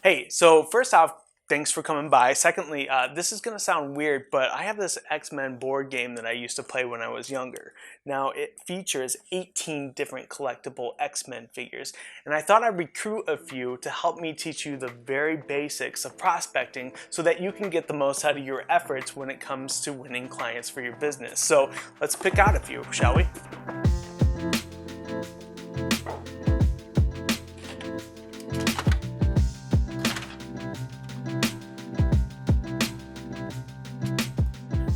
Hey, so first off, thanks for coming by. Secondly, this is going to sound weird, but I have this X-Men board game that I used to play when I was younger. Now, it features 18 different collectible X-Men figures, and I thought I'd recruit a few to help me teach you the very basics of prospecting so that you can get the most out of your efforts when it comes to winning clients for your business. So let's pick out a few, shall we?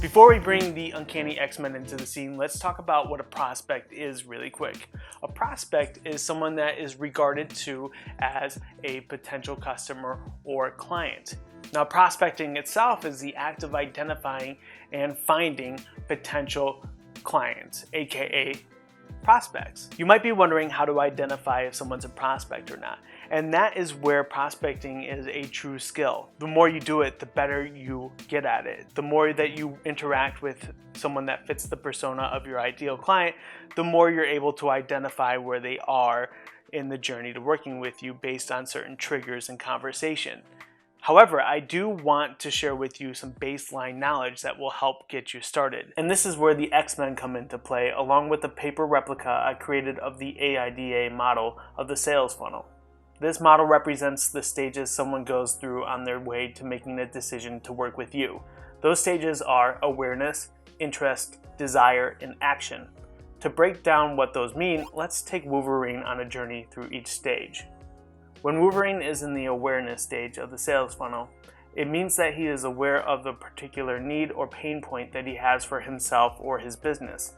Before we bring the Uncanny X-Men into the scene, let's talk about what a prospect is really quick. A prospect is someone that is regarded to as a potential customer or client. Now, prospecting itself is the act of identifying and finding potential clients, aka prospects. You might be wondering how to identify if someone's a prospect or not. And that is where prospecting is a true skill. The more you do it, the better you get at it. The more that you interact with someone that fits the persona of your ideal client, the more you're able to identify where they are in the journey to working with you based on certain triggers and conversation. However, I do want to share with you some baseline knowledge that will help get you started. And this is where the X-Men come into play, along with a paper replica I created of the AIDA model of the sales funnel. This model represents the stages someone goes through on their way to making a decision to work with you. Those stages are awareness, interest, desire, and action. To break down what those mean, let's take Wolverine on a journey through each stage. When Wolverine is in the awareness stage of the sales funnel, it means that he is aware of the particular need or pain point that he has for himself or his business.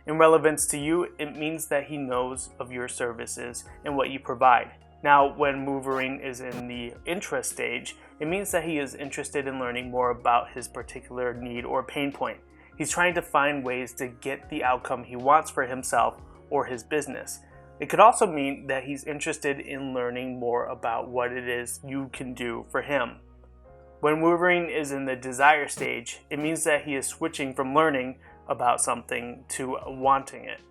In relevance to you, it means that he knows of your services and what you provide. Now, when Wolverine is in the interest stage, it means that he is interested in learning more about his particular need or pain point. He's trying to find ways to get the outcome he wants for himself or his business. It could also mean that he's interested in learning more about what it is you can do for him. When Wolverine is in the desire stage, it means that he is switching from learning about something to wanting it.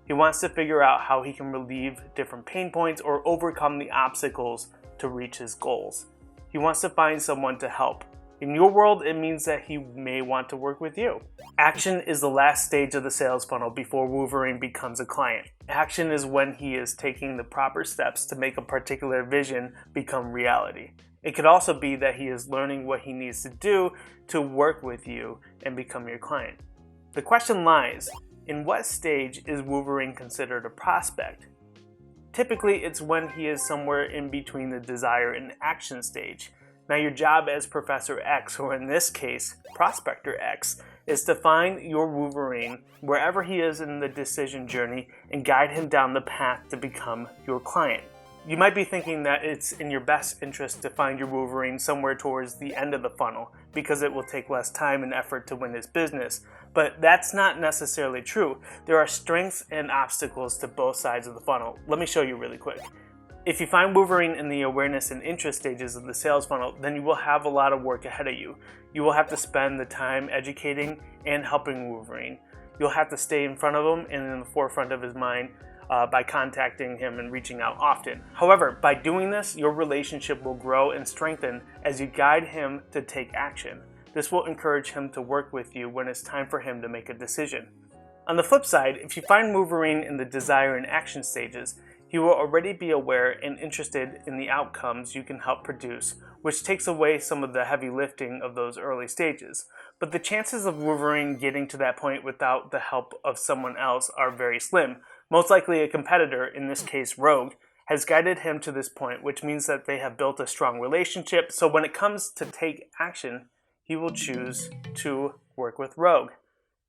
He wants to figure out how he can relieve different pain points or overcome the obstacles to reach his goals. He wants to find someone to help. In your world, it means that he may want to work with you. Action is the last stage of the sales funnel before Wolverine becomes a client. Action is when he is taking the proper steps to make a particular vision become reality. It could also be that he is learning what he needs to do to work with you and become your client. The question lies, in what stage is Wolverine considered a prospect? Typically, it's when he is somewhere in between the desire and action stage. Now, your job as Professor X, or in this case, Prospector X, is to find your Wolverine wherever he is in the decision journey and guide him down the path to become your client. You might be thinking that it's in your best interest to find your Wolverine somewhere towards the end of the funnel because it will take less time and effort to win his business, but that's not necessarily true. There are strengths and obstacles to both sides of the funnel. Let me show you really quick. If you find Wolverine in the awareness and interest stages of the sales funnel, then you will have a lot of work ahead of you. You will have to spend the time educating and helping Wolverine. You'll have to stay in front of him and in the forefront of his mind by contacting him and reaching out often. However, by doing this, your relationship will grow and strengthen as you guide him to take action. This will encourage him to work with you when it's time for him to make a decision. On the flip side, if you find Wolverine in the desire and action stages, he will already be aware and interested in the outcomes you can help produce, which takes away some of the heavy lifting of those early stages. But the chances of Wolverine getting to that point without the help of someone else are very slim. Most likely a competitor, in this case Rogue, has guided him to this point, which means that they have built a strong relationship, so when it comes to take action, he will choose to work with Rogue.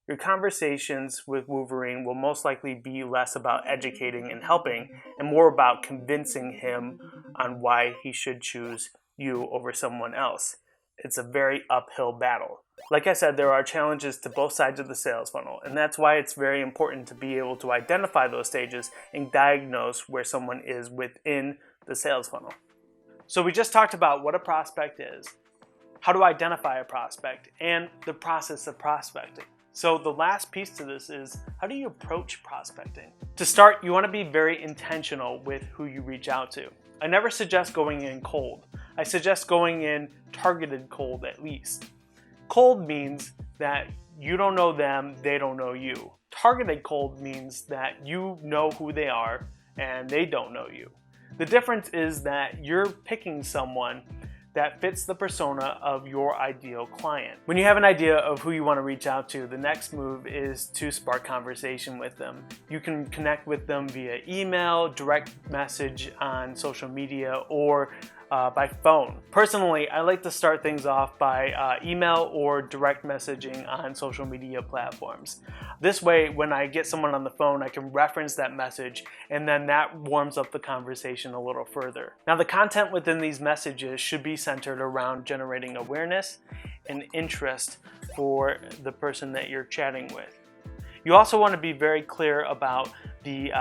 Your conversations with Wolverine will most likely be less about educating and helping and more about convincing him on why he should choose you over someone else. It's a very uphill battle. Like I said, there are challenges to both sides of the sales funnel, and that's why it's very important to be able to identify those stages and diagnose where someone is within the sales funnel. So we just talked about what a prospect is, how to identify a prospect, and the process of prospecting. So the last piece to this is, how do you approach prospecting? To start, you want to be very intentional with who you reach out to. I never suggest going in cold. I suggest going in targeted cold at least. Cold means that you don't know them, they don't know you. Targeted cold means that you know who they are and they don't know you. The difference is that you're picking someone that fits the persona of your ideal client. When you have an idea of who you want to reach out to, the next move is to spark conversation with them. You can connect with them via email, direct message on social media, or by phone. Personally, I like to start things off by email or direct messaging on social media platforms. This way, when I get someone on the phone, I can reference that message, and then that warms up the conversation a little further. Now, the content within these messages should be centered around generating awareness and interest for the person that you're chatting with. You also want to be very clear about the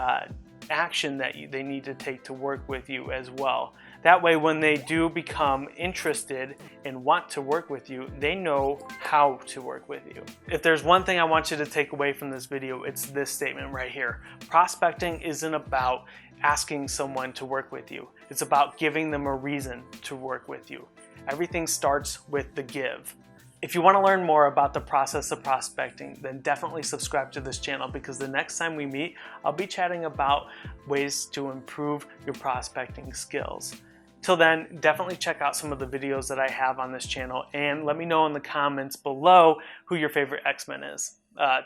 action that they need to take to work with you as well. That way, when they do become interested and want to work with you, they know how to work with you. If there's one thing I want you to take away from this video, it's this statement right here. Prospecting isn't about asking someone to work with you. It's about giving them a reason to work with you. Everything starts with the give. If you want to learn more about the process of prospecting, then definitely subscribe to this channel, because the next time we meet, I'll be chatting about ways to improve your prospecting skills. Till then, definitely check out some of the videos that I have on this channel, and let me know in the comments below who your favorite X-Men is. Bye.